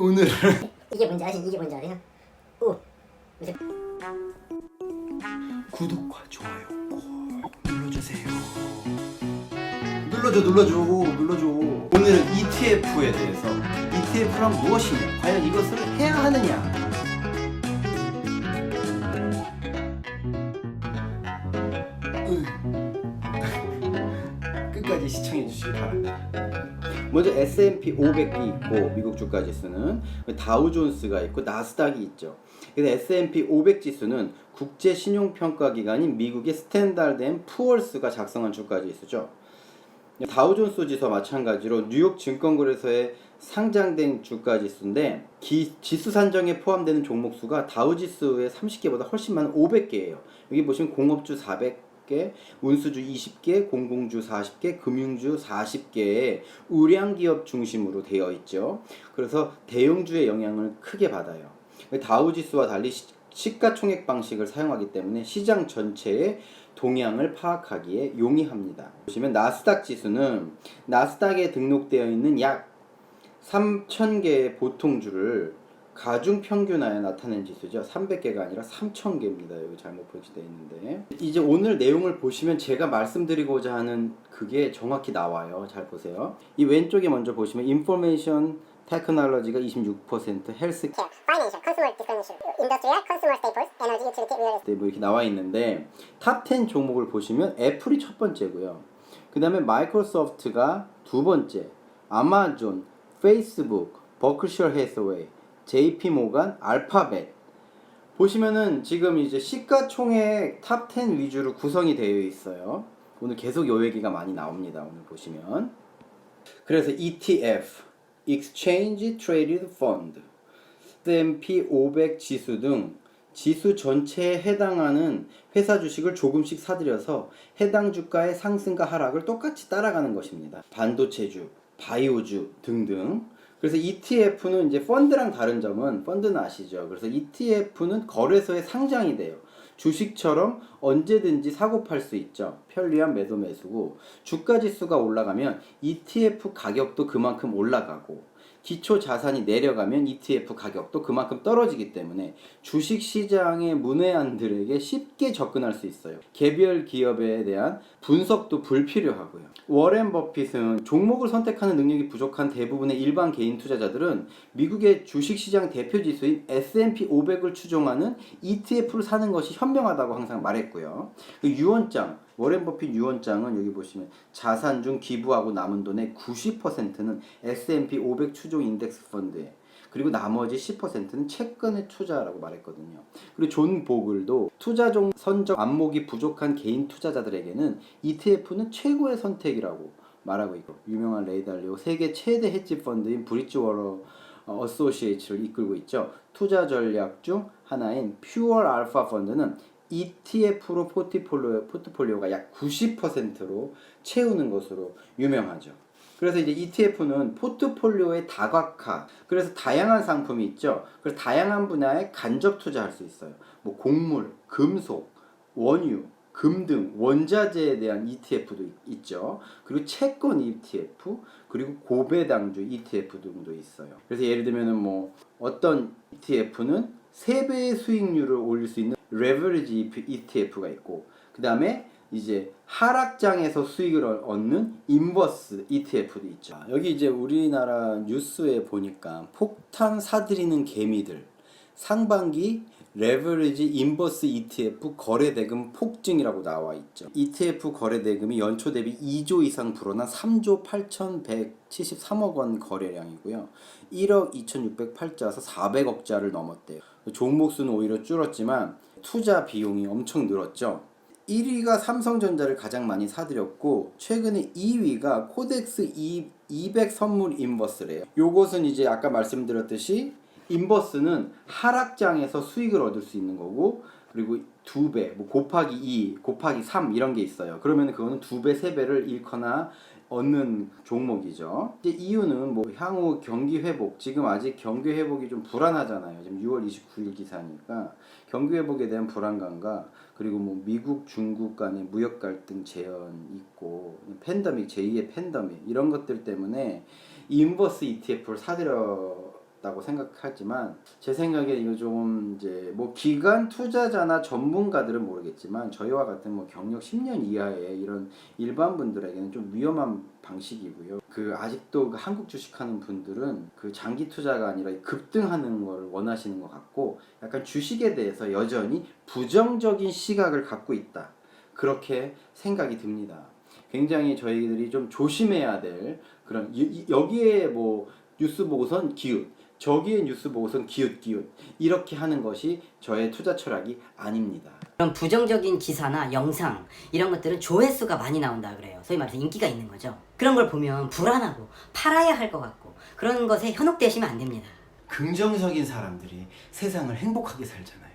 오늘 이게 뭔지 아세요? 이게 뭔지 아세요? 오. 무슨 구독과 좋아요 꼭 눌러주세요. 눌러줘. 오늘은 ETF에 대해서 ETF란 무엇이냐, 과연 이것을 해야 하느냐. 끝까지 시청해 주시기 바랍니다. 먼저 S&P 500이 있고 미국 주가 지수는 다우존스가 있고 나스닥이 있죠. 그래서 S&P 500 지수는 국제 신용 평가 기관인 미국의 스탠다드 앤 푸어스가 작성한 주가 지수죠. 다우존스 지수와 마찬가지로 뉴욕 증권거래소에 상장된 주가 지수인데 지수 산정에 포함되는 종목 수가 다우 지수의 30개보다 훨씬 많은 500개예요. 여기 보시면 공업주 400개, 운수주 20개, 공공주 40개, 금융주 40개의 우량기업 중심으로 되어 있죠. 그래서 대형주의 영향을 크게 받아요. 다우지수와 달리 시가총액 방식을 사용하기 때문에 시장 전체의 동향을 파악하기에 용이합니다. 보시면 나스닥 지수는 나스닥에 등록되어 있는 약 3,000개의 보통주를 가중 평균하여 나타낸 지수죠. 300개가 아니라 3,000개입니다. 여기 잘못 표시되어 있는데, 이제 오늘 내용을 보시면 제가 말씀드리고자 하는 그게 정확히 나와요. 잘 보세요. 이 왼쪽에 먼저 보시면 인포메이션 테크놀로지가 26%, 헬스케어, 파이낸셜, 컨슈머 디펜션, 인더스트리얼, 컨슈머 스테이플스, 에너지, 유틸리티, 리얼 에스테이트 뭐 이렇게 나와 있는데 탑 10 종목을 보시면 애플이 첫 번째고요. 그 다음에 마이크로소프트가 두 번째, 아마존, 페이스북, 버크셔 해서웨이, JP 모간, 알파벳. 보시면은 지금 이제 시가총액 탑 10 위주로 구성이 되어 있어요. 오늘 계속 요 얘기가 많이 나옵니다. 오늘 보시면. 그래서 ETF, Exchange Traded Fund, S&P 500 지수 등 지수 전체에 해당하는 회사 주식을 조금씩 사들여서 해당 주가의 상승과 하락을 똑같이 따라가는 것입니다. 반도체주, 바이오주 등등. 그래서 ETF는 이제 펀드랑 다른 점은, 펀드는 아시죠? 그래서 ETF는 거래소에 상장이 돼요. 주식처럼 언제든지 사고 팔 수 있죠. 편리한 매도 매수고, 주가 지수가 올라가면 ETF 가격도 그만큼 올라가고, 기초 자산이 내려가면 ETF 가격도 그만큼 떨어지기 때문에 주식 시장의 문외한들에게 쉽게 접근할 수 있어요. 개별 기업에 대한 분석도 불필요하고요. 워렌 버핏은 종목을 선택하는 능력이 부족한 대부분의 일반 개인 투자자들은 미국의 주식시장 대표 지수인 S&P 500을 추종하는 ETF를 사는 것이 현명하다고 항상 말했고요. 그 유언장, 워렌 버핏 유언장은 여기 보시면 자산 중 기부하고 남은 돈의 90%는 S&P 500 추종 인덱스 펀드에, 그리고 나머지 10%는 채권에 투자라고 말했거든요. 그리고 존 보글도 투자종 선정 안목이 부족한 개인 투자자들에게는 ETF는 최고의 선택이라고 말하고 있고, 유명한 레이 달리오 세계 최대 헤지 펀드인 브릿지워터 어소시에이츠를 이끌고 있죠. 투자 전략 중 하나인 퓨어 알파 펀드는 ETF로 포트폴리오가 약 90%로 채우는 것으로 유명하죠. 그래서 이제 ETF는 포트폴리오의 다각화, 그래서 다양한 상품이 있죠. 그래서 다양한 분야에 간접 투자할 수 있어요. 뭐 곡물, 금속, 원유, 금 등 원자재에 대한 ETF도 있죠. 그리고 채권 ETF, 그리고 고배당주 ETF 등도 있어요. 그래서 예를 들면은 뭐 어떤 ETF는 3배의 수익률을 올릴 수 있는 레버리지 ETF가 있고, 그 다음에 이제 하락장에서 수익을 얻는 인버스 ETF도 있죠. 여기 이제 우리나라 뉴스에 보니까 폭탄 사들이는 개미들, 상반기 레버리지 인버스 ETF 거래대금 폭증이라고 나와 있죠. ETF 거래대금이 연초 대비 2조 이상 불어난 3조 8,173억 원 거래량이고요. 1억 2,608자에서 400억자를 넘었대요. 종목 수는 오히려 줄었지만 투자 비용이 엄청 늘었죠. 1위가 삼성전자를 가장 많이 사들였고, 최근에 2위가 코덱스 200 선물 인버스래요. 요것은 이제 아까 말씀드렸듯이 인버스는 하락장에서 수익을 얻을 수 있는 거고, 그리고 2배, 뭐 곱하기 2, 곱하기 3 이런 게 있어요. 그러면 그거는 2배, 3배를 잃거나 얻는 종목이죠. 이제 이유는 뭐 향후 경기 회복, 지금 아직 경기 회복이 좀 불안하잖아요. 지금 6월 29일 기사니까 경기 회복에 대한 불안감과, 그리고 뭐 미국, 중국 간의 무역 갈등 재현 있고, 팬데믹, 제2의 팬데믹 이런 것들 때문에 인버스 ETF를 사들여 다고 생각하지만 제 생각에 이거 좀 이제 뭐 기관 투자자나 전문가들은 모르겠지만 저희와 같은 뭐 경력 10년 이하의 이런 일반 분들에게는 좀 위험한 방식이고요. 그 아직도 그 한국 주식하는 분들은 그 장기 투자가 아니라 급등하는 걸 원하시는 것 같고 약간 주식에 대해서 여전히 부정적인 시각을 갖고 있다. 그렇게 생각이 듭니다. 굉장히 저희들이 좀 조심해야 될 그런 여기에 뭐 뉴스 보고선 기웃 저기에 뉴스 보고선 기웃 이렇게 하는 것이 저의 투자 철학이 아닙니다. 그런 부정적인 기사나 영상 이런 것들은 조회수가 많이 나온다 그래요. 소위 말해서 인기가 있는 거죠. 그런 걸 보면 불안하고 팔아야 할 것 같고 그런 것에 현혹되시면 안 됩니다. 긍정적인 사람들이 세상을 행복하게 살잖아요.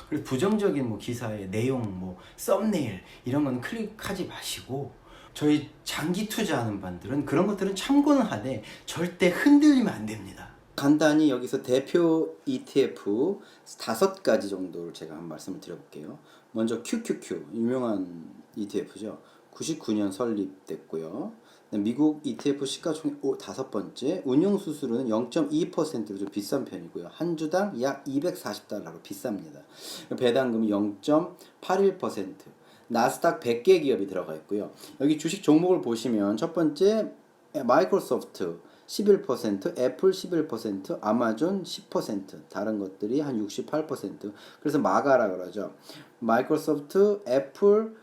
그래서 부정적인 뭐 기사의 내용, 뭐 썸네일 이런 거는 클릭하지 마시고 저희 장기 투자하는 분들은 그런 것들은 참고는 하되 절대 흔들리면 안 됩니다. 간단히 여기서 대표 ETF 5가지 정도를 제가 한 말씀을 드려볼게요. 먼저 QQQ 유명한 ETF죠. 99년 설립됐고요. 미국 ETF 시가총액 5번째, 운용 수수료는 0.2%로 좀 비싼 편이고요. 한 주당 약 240달러로 비쌉니다. 배당금이 0.81%, 나스닥 100개 기업이 들어가 있고요. 여기 주식 종목을 보시면 첫 번째 마이크로소프트 11%, 애플 11%, 아마존 10%, 다른 것들이 한 68%. 그래서 마가라 그러죠. 마이크로소프트, 애플,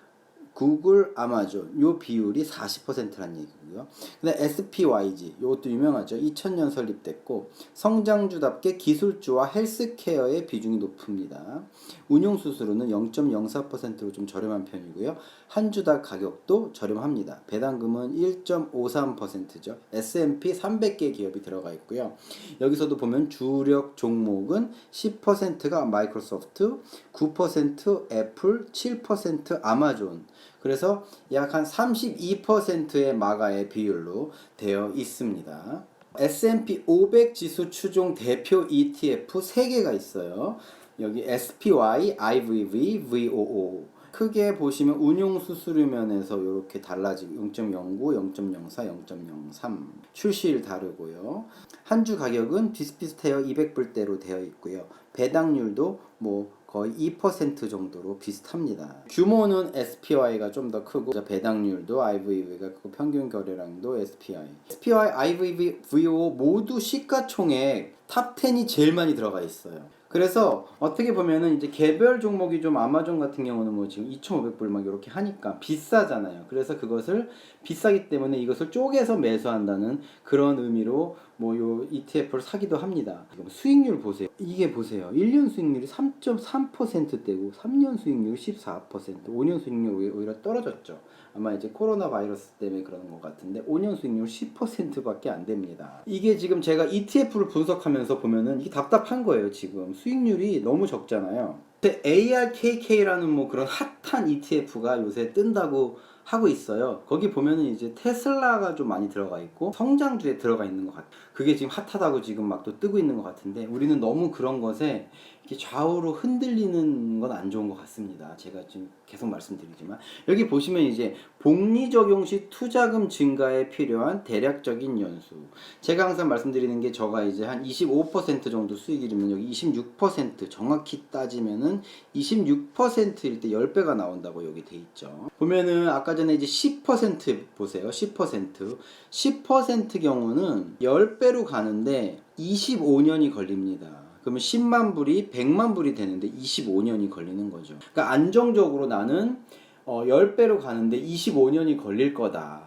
구글, 아마존 요 비율이 40%라는 얘기고요. 근데 SPYG 요것도 유명하죠. 2000년 설립됐고 성장주답게 기술주와 헬스케어의 비중이 높습니다. 운용 수수료는 0.04%로 좀 저렴한 편이고요. 한 주당 가격도 저렴합니다. 배당금은 1.53%죠. S&P 300개 기업이 들어가 있고요. 여기서도 보면 주력 종목은 10%가 마이크로소프트, 9% 애플, 7% 아마존. 그래서 약 한 32%의 마가의 비율로 되어 있습니다. S&P 500 지수 추종 대표 ETF 3개가 있어요. 여기 SPY, IVV, VOO. 크게 보시면 운용 수수료 면에서 이렇게 달라지고 0.09, 0.04, 0.03 출시일 다르고요. 한 주 가격은 비슷비슷해요. 200불대로 되어 있고요. 배당률도 뭐 거의 2% 정도로 비슷합니다. 규모는 SPY가 좀 더 크고 배당률도 IVV가 크고 평균 거래량도 SPY, IVV, VO 모두 시가총액 탑 10이 제일 많이 들어가 있어요. 그래서 어떻게 보면은 이제 개별 종목이 좀 아마존 같은 경우는 뭐 지금 2,500불 막 이렇게 하니까 비싸잖아요. 그래서 그것을 비싸기 때문에 이것을 쪼개서 매수한다는 그런 의미로 뭐 요 ETF를 사기도 합니다. 수익률 보세요. 이게 보세요. 1년 수익률이 3.3%대고 3년 수익률이 14%, 5년 수익률이 오히려 떨어졌죠. 아마 이제 코로나 바이러스 때문에 그러는 것 같은데 5년 수익률 10%밖에 안 됩니다. 이게 지금 제가 ETF를 분석하면서 보면은 이게 답답한 거예요. 지금 수익률이 너무 적잖아요. 근데 ARKK라는 뭐 그런 핫한 ETF가 요새 뜬다고 하고 있어요. 거기 보면은 이제 테슬라가 좀 많이 들어가 있고 성장주에 들어가 있는 것 같아요. 그게 지금 핫하다고 지금 막 또 뜨고 있는 것 같은데 우리는 너무 그런 것에 이렇게 좌우로 흔들리는 건 안 좋은 것 같습니다. 제가 지금 계속 말씀드리지만 여기 보시면 이제 복리 적용 시 투자금 증가에 필요한 대략적인 연수. 제가 항상 말씀드리는 게 저가 이제 한 25% 정도 수익이면 여기 26% 정확히 따지면은 26%일 때 10배가 나온다고 여기 돼 있죠. 보면은 아까 전에 이제 10% 보세요. 10% 경우는 10배로 가는데 25년이 걸립니다. 그러면 10만 불이 100만 불이 되는데 25년이 걸리는 거죠. 그러니까 안정적으로 나는 10배로 가는데 25년이 걸릴 거다.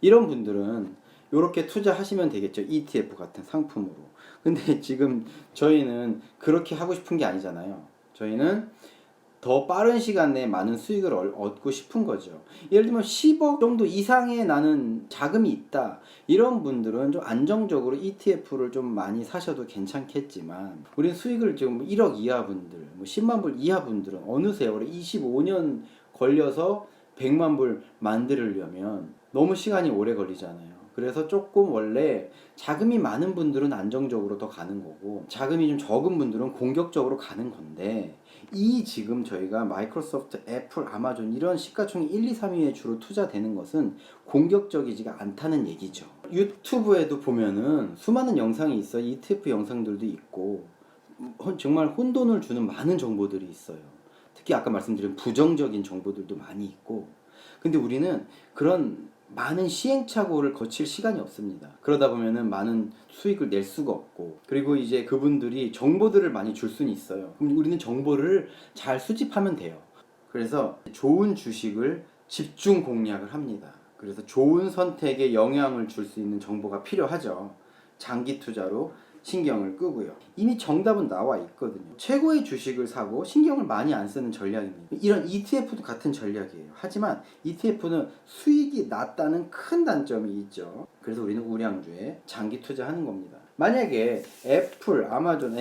이런 분들은 이렇게 투자하시면 되겠죠. ETF 같은 상품으로. 근데 지금 저희는 그렇게 하고 싶은 게 아니잖아요. 저희는 더 빠른 시간 내에 많은 수익을 얻고 싶은 거죠. 예를 들면 10억 정도 이상의 나는 자금이 있다. 이런 분들은 좀 안정적으로 ETF를 좀 많이 사셔도 괜찮겠지만 우리는 수익을 지금 1억 이하 분들, 뭐 10만 불 이하 분들은 어느 세월에 25년 걸려서 100만 불 만들려면 너무 시간이 오래 걸리잖아요. 그래서 조금 원래 자금이 많은 분들은 안정적으로 더 가는 거고 자금이 좀 적은 분들은 공격적으로 가는 건데 이 지금 저희가 마이크로소프트, 애플, 아마존 이런 시가총액 1, 2, 3위에 주로 투자되는 것은 공격적이지가 않다는 얘기죠. 유튜브에도 보면은 수많은 영상이 있어요. ETF 영상들도 있고 정말 혼돈을 주는 많은 정보들이 있어요. 특히 아까 말씀드린 부정적인 정보들도 많이 있고, 근데 우리는 그런 많은 시행착오를 거칠 시간이 없습니다. 그러다 보면은 많은 수익을 낼 수가 없고, 그리고 이제 그분들이 정보들을 많이 줄 수는 있어요. 그럼 우리는 정보를 잘 수집하면 돼요. 그래서 좋은 주식을 집중 공략을 합니다. 그래서 좋은 선택에 영향을 줄 수 있는 정보가 필요하죠. 장기 투자로 신경을 끄고요. 이미 정답은 나와 있거든요. 최고의 주식을 사고 신경을 많이 안 쓰는 전략입니다. 이런 ETF도 같은 전략이에요. 하지만 ETF는 수익이 낮다는 큰 단점이 있죠. 그래서 우리는 우량주에 장기 투자하는 겁니다. 만약에 애플, 아마존,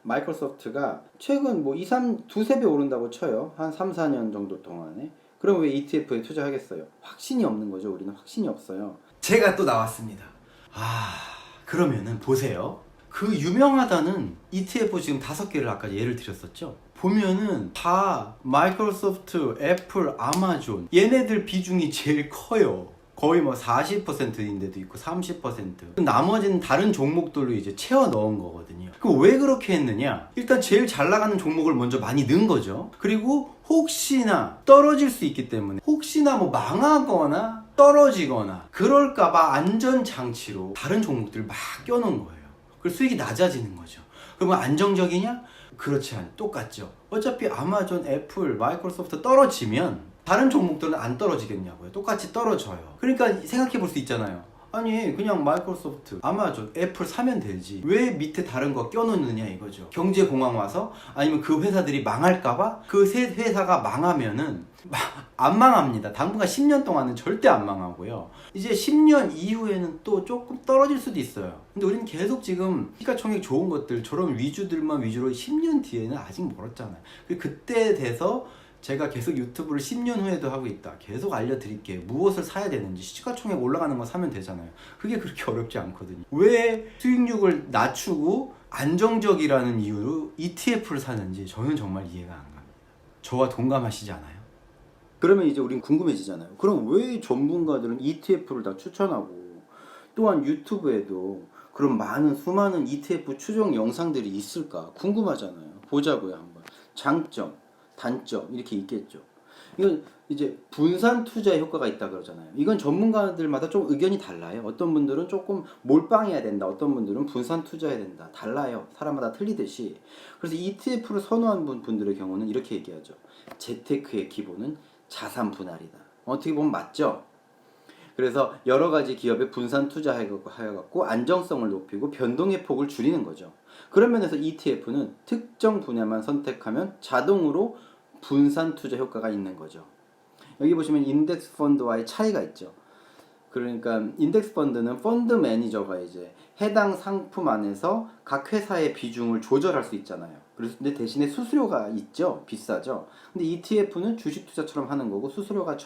마이크로소프트가 최근 뭐 2-3배 오른다고 쳐요. 한 3-4년 정도 동안에. 그럼 왜 ETF에 투자하겠어요? 확신이 없는 거죠. 우리는 확신이 없어요. 제가 또 나왔습니다. 그러면은 보세요. 그 유명하다는 ETF 지금 5개를 아까 예를 드렸었죠. 보면은 다 마이크로소프트, 애플, 아마존 얘네들 비중이 제일 커요. 거의 뭐 40%인데도 있고 30%. 나머지는 다른 종목들로 이제 채워 넣은 거거든요. 그럼 왜 그렇게 했느냐? 일단 제일 잘 나가는 종목을 먼저 많이 넣은 거죠. 그리고 혹시나 떨어질 수 있기 때문에, 혹시나 뭐 망하거나 떨어지거나 그럴까봐 안전장치로 다른 종목들을 막 껴놓은 거예요. 그래서 수익이 낮아지는 거죠. 그러면 안정적이냐? 그렇지 않아요. 똑같죠. 어차피 아마존, 애플, 마이크로소프트 떨어지면 다른 종목들은 안 떨어지겠냐고요. 똑같이 떨어져요. 그러니까 생각해 볼 수 있잖아요. 아니 그냥 마이크로소프트, 아마존, 애플 사면 되지 왜 밑에 다른 거 껴놓느냐 이거죠. 경제공황 와서 아니면 그 회사들이 망할까봐 그 세 회사가 망하면은 안 망합니다. 당분간 10년 동안은 절대 안 망하고요. 이제 10년 이후에는 또 조금 떨어질 수도 있어요. 근데 우리는 계속 지금 시가총액 좋은 것들 저런 위주들만 위주로 10년 뒤에는 아직 멀었잖아요. 그때 돼서 제가 계속 유튜브를 10년 후에도 하고 있다. 계속 알려드릴게요. 무엇을 사야 되는지. 시가총액 올라가는 거 사면 되잖아요. 그게 그렇게 어렵지 않거든요. 왜 수익률을 낮추고 안정적이라는 이유로 ETF를 사는지 저는 정말 이해가 안 갑니다. 저와 동감하시지 않아요? 그러면 이제 우린 궁금해지잖아요. 그럼 왜 전문가들은 ETF를 다 추천하고, 또한 유튜브에도 그런 수많은 ETF 추종 영상들이 있을까 궁금하잖아요. 보자고요, 한번. 장점, 단점 이렇게 있겠죠. 이건 이제 분산 투자의 효과가 있다 그러잖아요. 이건 전문가들마다 좀 의견이 달라요. 어떤 분들은 조금 몰빵해야 된다, 어떤 분들은 분산 투자해야 된다. 달라요. 사람마다 틀리듯이. 그래서 ETF를 선호한 분들의 경우는 이렇게 얘기하죠. 재테크의 기본은 자산 분할이다. 어떻게 보면 맞죠? 그래서 여러 가지 기업에 분산 투자해갖고 안정성을 높이고 변동의 폭을 줄이는 거죠. 그런 면에서 ETF는 특정 분야만 선택하면 자동으로 분산 투자 효과가 있는 거죠. 여기 보시면 인덱스 펀드와의 차이가 있죠. 그러니까 인덱스 펀드는 펀드 매니저가 이제 해당 상품 안에서 각 회사의 비중을 조절할 수 있잖아요. 근데 대신에 수수료가 있죠. 비싸죠. 근데 ETF는 주식 투자처럼 하는 거고 수수료가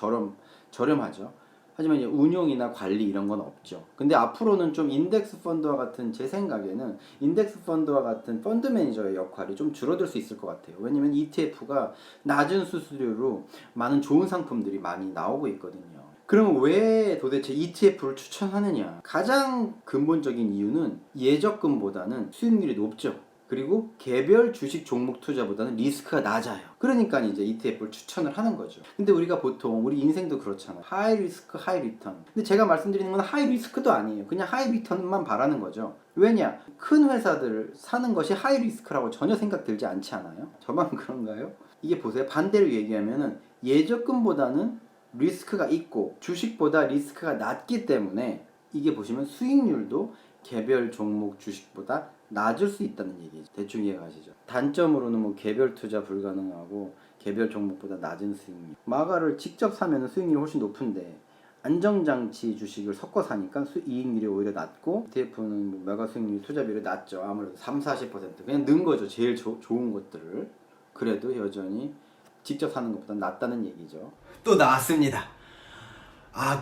저렴하죠. 하지만 이제 운용이나 관리 이런 건 없죠. 근데 앞으로는 좀 인덱스 펀드와 같은, 제 생각에는 인덱스 펀드와 같은 펀드 매니저의 역할이 좀 줄어들 수 있을 것 같아요. 왜냐면 ETF가 낮은 수수료로 많은 좋은 상품들이 많이 나오고 있거든요. 그럼 왜 도대체 ETF를 추천하느냐? 가장 근본적인 이유는 예적금보다는 수익률이 높죠. 그리고 개별 주식 종목 투자보다는 리스크가 낮아요. 그러니까 이제 ETF를 추천을 하는 거죠. 근데 우리가 보통 우리 인생도 그렇잖아요. 하이 리스크, 하이 리턴. 근데 제가 말씀드리는 건 하이 리스크도 아니에요. 그냥 하이 리턴만 바라는 거죠. 왜냐? 큰 회사들을 사는 것이 하이 리스크라고 전혀 생각 들지 않지 않아요? 저만 그런가요? 이게 보세요. 반대로 얘기하면은 예적금보다는 리스크가 있고 주식보다 리스크가 낮기 때문에 이게 보시면 수익률도 개별 종목 주식보다 낮을 수 있다는 얘기죠. 대충 이해가시죠? 단점으로는 뭐 개별 투자 불가능하고 개별 종목보다 낮은 수익률. 마가를 직접 사면 수익률이 훨씬 높은데 안정장치 주식을 섞어 사니까 이익률이 오히려 낮고 ETF는 뭐 마가 수익률이 투자비율이 낮죠. 아무래도 30-40% 그냥 넣은 거죠. 제일 좋은 것들을. 그래도 여전히 직접 사는 것보다 낫다는 얘기죠. 또 나왔습니다.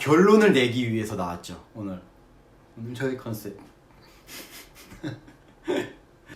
결론을 내기 위해서 나왔죠. 오늘 저희 컨셉.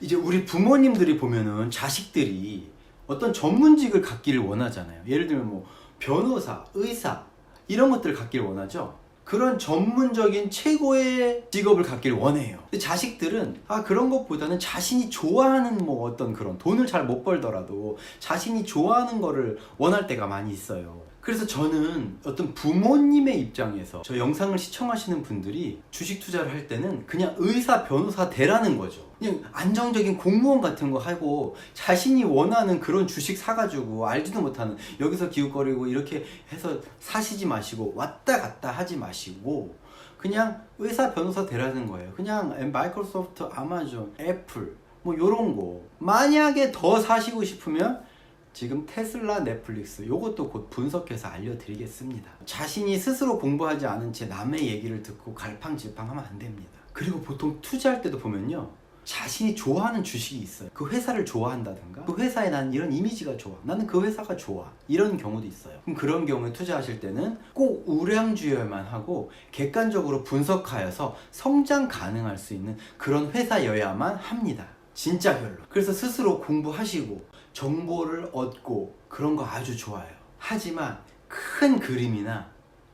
이제 우리 부모님들이 보면은 자식들이 어떤 전문직을 갖기를 원하잖아요. 예를 들면 뭐 변호사, 의사 이런 것들을 갖기를 원하죠. 그런 전문적인 최고의 직업을 갖기를 원해요. 근데 자식들은 그런 것보다는 자신이 좋아하는 뭐 어떤 그런 돈을 잘 못 벌더라도 자신이 좋아하는 거를 원할 때가 많이 있어요. 그래서 저는 어떤 부모님의 입장에서 저 영상을 시청하시는 분들이 주식 투자를 할 때는 그냥 의사, 변호사 되라는 거죠. 그냥 안정적인 공무원 같은 거 하고 자신이 원하는 그런 주식 사가지고 알지도 못하는 여기서 기웃거리고 이렇게 해서 사시지 마시고 왔다 갔다 하지 마시고 그냥 의사, 변호사 되라는 거예요. 그냥 마이크로소프트, 아마존, 애플 뭐 요런 거 만약에 더 사시고 싶으면 지금 테슬라, 넷플릭스 요것도 곧 분석해서 알려드리겠습니다. 자신이 스스로 공부하지 않은 채 남의 얘기를 듣고 갈팡질팡하면 안 됩니다. 그리고 보통 투자할 때도 보면요, 자신이 좋아하는 주식이 있어요. 그 회사를 좋아한다든가 그 회사에 난 이런 이미지가 좋아, 나는 그 회사가 좋아, 이런 경우도 있어요. 그럼 그런 경우에 투자하실 때는 꼭 우량주여야만 하고 객관적으로 분석하여서 성장 가능할 수 있는 그런 회사여야만 합니다. 진짜 별로. 그래서 스스로 공부하시고 정보를 얻고 그런 거 아주 좋아요. 하지만 큰 그림이나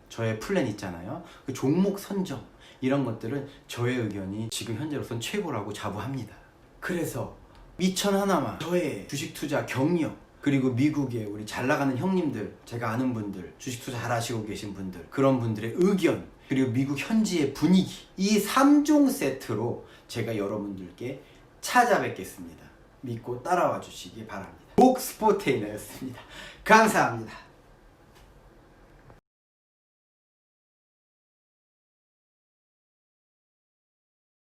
저의 플랜 있잖아요, 그 종목 선정 이런 것들은 저의 의견이 지금 현재로선 최고라고 자부합니다. 그래서 미천 하나만 저의 주식 투자 경력, 그리고 미국의 우리 잘 나가는 형님들, 제가 아는 분들, 주식 투자 잘 하시고 계신 분들, 그런 분들의 의견, 그리고 미국 현지의 분위기, 이 3종 세트로 제가 여러분들께 찾아뵙겠습니다. 믿고 따라와 주시기 바랍니다. 목스포테이너였습니다. 감사합니다.